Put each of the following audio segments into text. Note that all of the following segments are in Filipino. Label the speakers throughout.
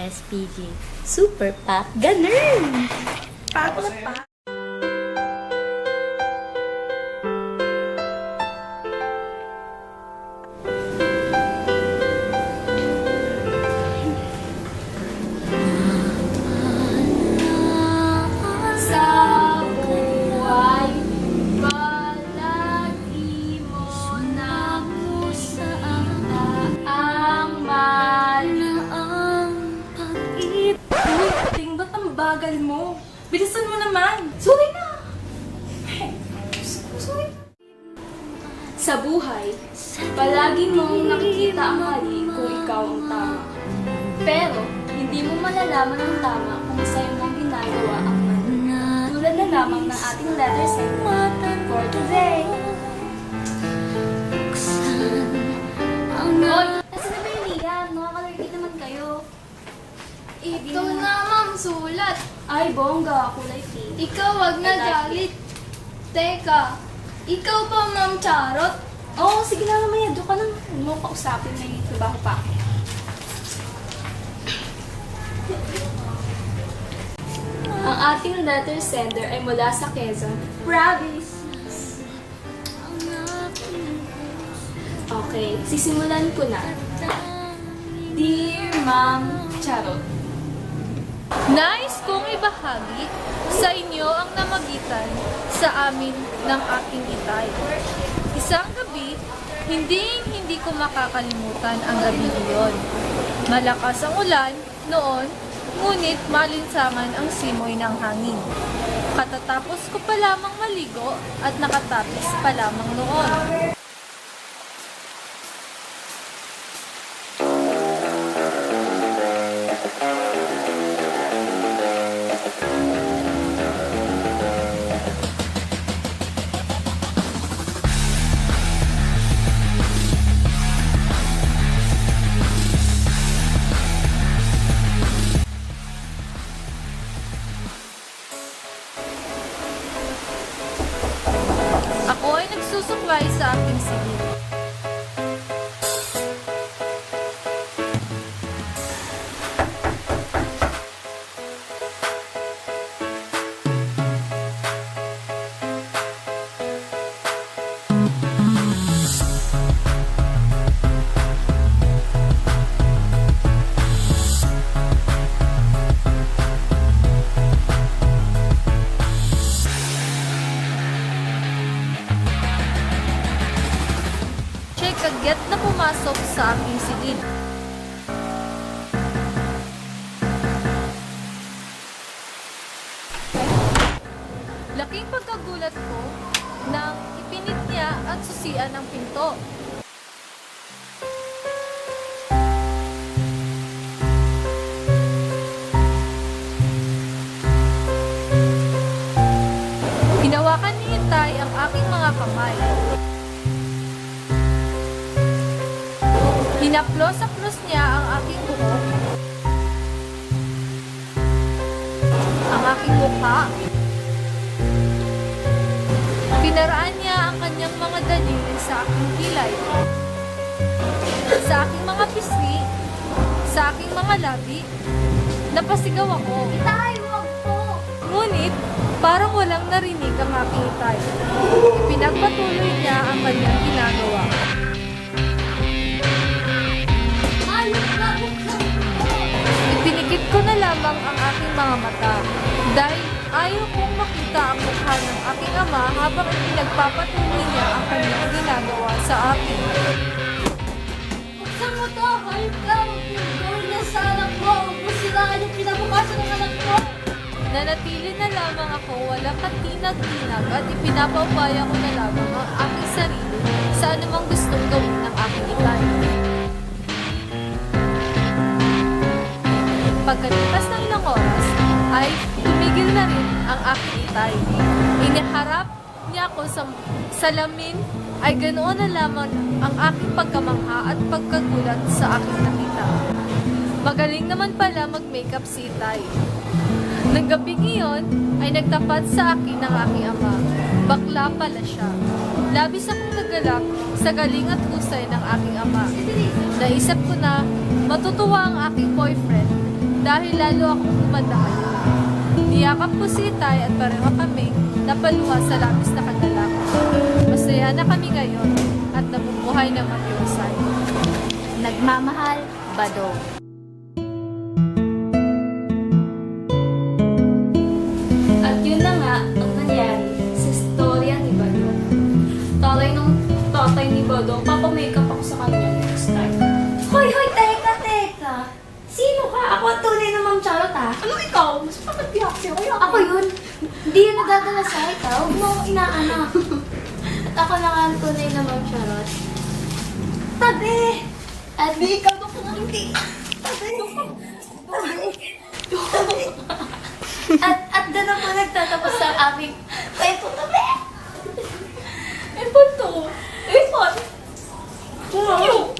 Speaker 1: SPG. Super Pop Ganun! Pop na pop!
Speaker 2: Bagal mo. Bilisan mo naman. Sorry na. Sorry. Sa buhay, palagi mong nakikita ang mali kung ikaw ang tama. Pero, hindi mo malalaman ang tama kung sa'yo mong ginagawa ang mali. Tulad na lamang ng ating letter segment for today. Hoy! Kasi na ba yung Lian? Makakalurkit naman kayo.
Speaker 3: Ito na, ma'am, sulat.
Speaker 2: Ay, bongga. Kulay pink.
Speaker 3: Ikaw, wag na galit. Teka, ikaw pa, ma'am Charot?
Speaker 2: Oo, sige na mamaya. Doon ka nang mo kausapin na yung trabaho pa. Ang ating letter sender ay mula sa Quezon Province. Okay, sisimulan ko na. Dear Ma'am Charot,
Speaker 4: Nais kong ibahagi sa inyo ang namagitan sa amin ng aking itay. Isang gabi, hindi ko makakalimutan ang gabi iyon. Malakas ang ulan noon, ngunit malinsangan ang simoy ng hangin. Katatapos ko pa lamang maligo at nakatapis pa lamang noon. Ako ay nagsusuklay sa aking silid. Kagyat na pumasok sa aking silid. Laking pagkagulat ko nang ipinit niya at susian ng pinto. Hinawakan ni Itay ang aking mga kamay. Hinaplos-aplos niya ang aking buhok, ang aking mukha. Pinaraan niya ang kanyang mga daliri sa aking kilay, sa aking mga pisngi, sa aking mga labi. Napasigaw ako.
Speaker 3: Itay, wag po.
Speaker 4: Ngunit, parang walang narinig ang aking itay. Ipinagpatuloy niya ang kanyang ginagawa. Ipinikit ko na lamang ang aking mga mata dahil ayaw kong makita ang mukha ng aking ama habang ipinagpapatuloy niya ang kanyang ginagawa sa akin.
Speaker 3: Buksan mo to, hayop ka. Gawin niya sa anak ko. Huwag mo siraan yung pinabukasan ng anak ko.
Speaker 4: Nanatili na lamang ako walang katinag-tinag at ipinapaubaya ko na lamang ang aking sarili sa anumang gustong gawin ng aking itay. Pagkalipas ng ilang oras, ay tumigil na rin ang aking itay. Iniharap niya ako sa salamin ay ganoon na lamang ang aking pagkamangha at pagkagulat sa aking nakita. Magaling naman pala mag-makeup si itay. Nang gabing iyon, ay nagtapat sa akin ng aking ama. Bakla pala siya. Labis akong nagalak sa galing at husay ng aking ama. Naisip ko na matutuwa ang aking boyfriend dahil lalo akong umanda ngayon. Niyakap ko si Itay at pareho kami napaluha sa labis na kagalakan. Masaya na kami ngayon at nabubuhay na matiwasay.
Speaker 1: Nagmamahal, Badong.
Speaker 2: At yun na nga ang nangyari sa storya ni Badong. Tatay ni Badong, papamakeup ako sa kanya next time.
Speaker 3: Hoy, teka. Sino ka? Ako ang tunay na Ma'am Charot, ha?
Speaker 2: Ano ikaw? Mas pakatiyak siya.
Speaker 3: Ako yun. Hindi yun nadadala sa ikaw. Huwag mo akong inaanak. At ako na nga ang tunay na Ma'am Charot. Tabi! At di ikaw doon kung hindi. Tabi! At doon na po nagtatapos sa aming kwento. Tabi!
Speaker 2: Eh, ba't to? Eh, ba't? Yung!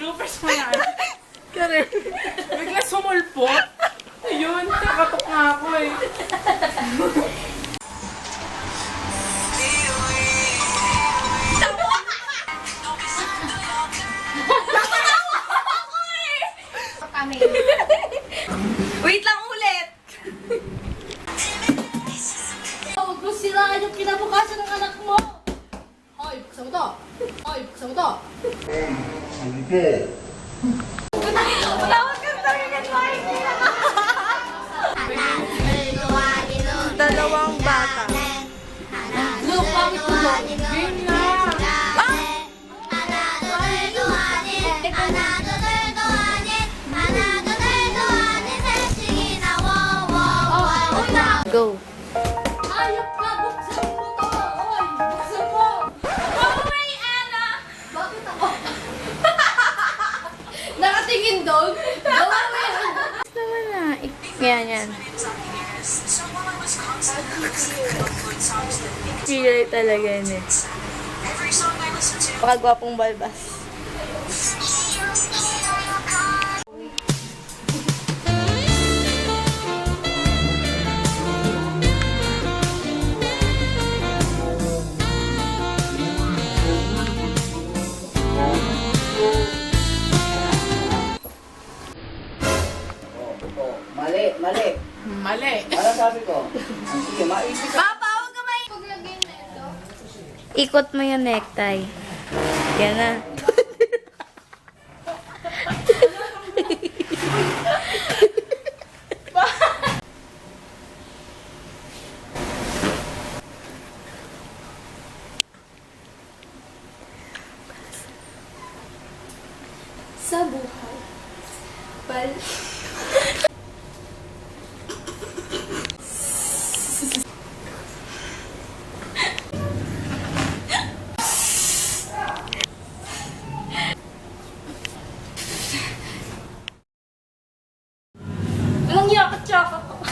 Speaker 5: Bloopers mo yan. Kare, bigla sumulpot. Ayun, nakatok nga ako eh.
Speaker 3: Wait lang ulit! Huwag mo siraan yung kinabukasan ng anak mo!
Speaker 4: Hoy, buksan mo to! Hoy, buksan mo to!
Speaker 3: Tawag ka sa akin
Speaker 4: Dalawang bata.
Speaker 3: Look, bakit ko to?
Speaker 5: Game na!
Speaker 1: Go.
Speaker 3: Ayop ka! Buksan mo to! Oy! Buksan mo!
Speaker 2: Hoy, Anna!
Speaker 3: Bakit ako? Nakatingin doon? Gawa mo yan!
Speaker 1: Naman na. Yan. Kilay talaga yun eh. Pakagwapong balbas.
Speaker 6: Mali.
Speaker 5: Mali.
Speaker 6: Ano sabi ko? Sige, maisip ka.
Speaker 3: Papa, huwag ka may paglagay na ito.
Speaker 1: Ikot mo yung necktie. Yan na.
Speaker 2: Sa buhay.
Speaker 3: Anong yakat-yakat ako?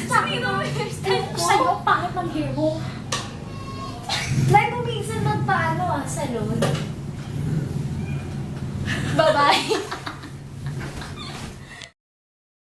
Speaker 3: Sabi mo, hairstyle ko sa'yo, pangit ng hair mo. Like mo minsan na Bye-bye.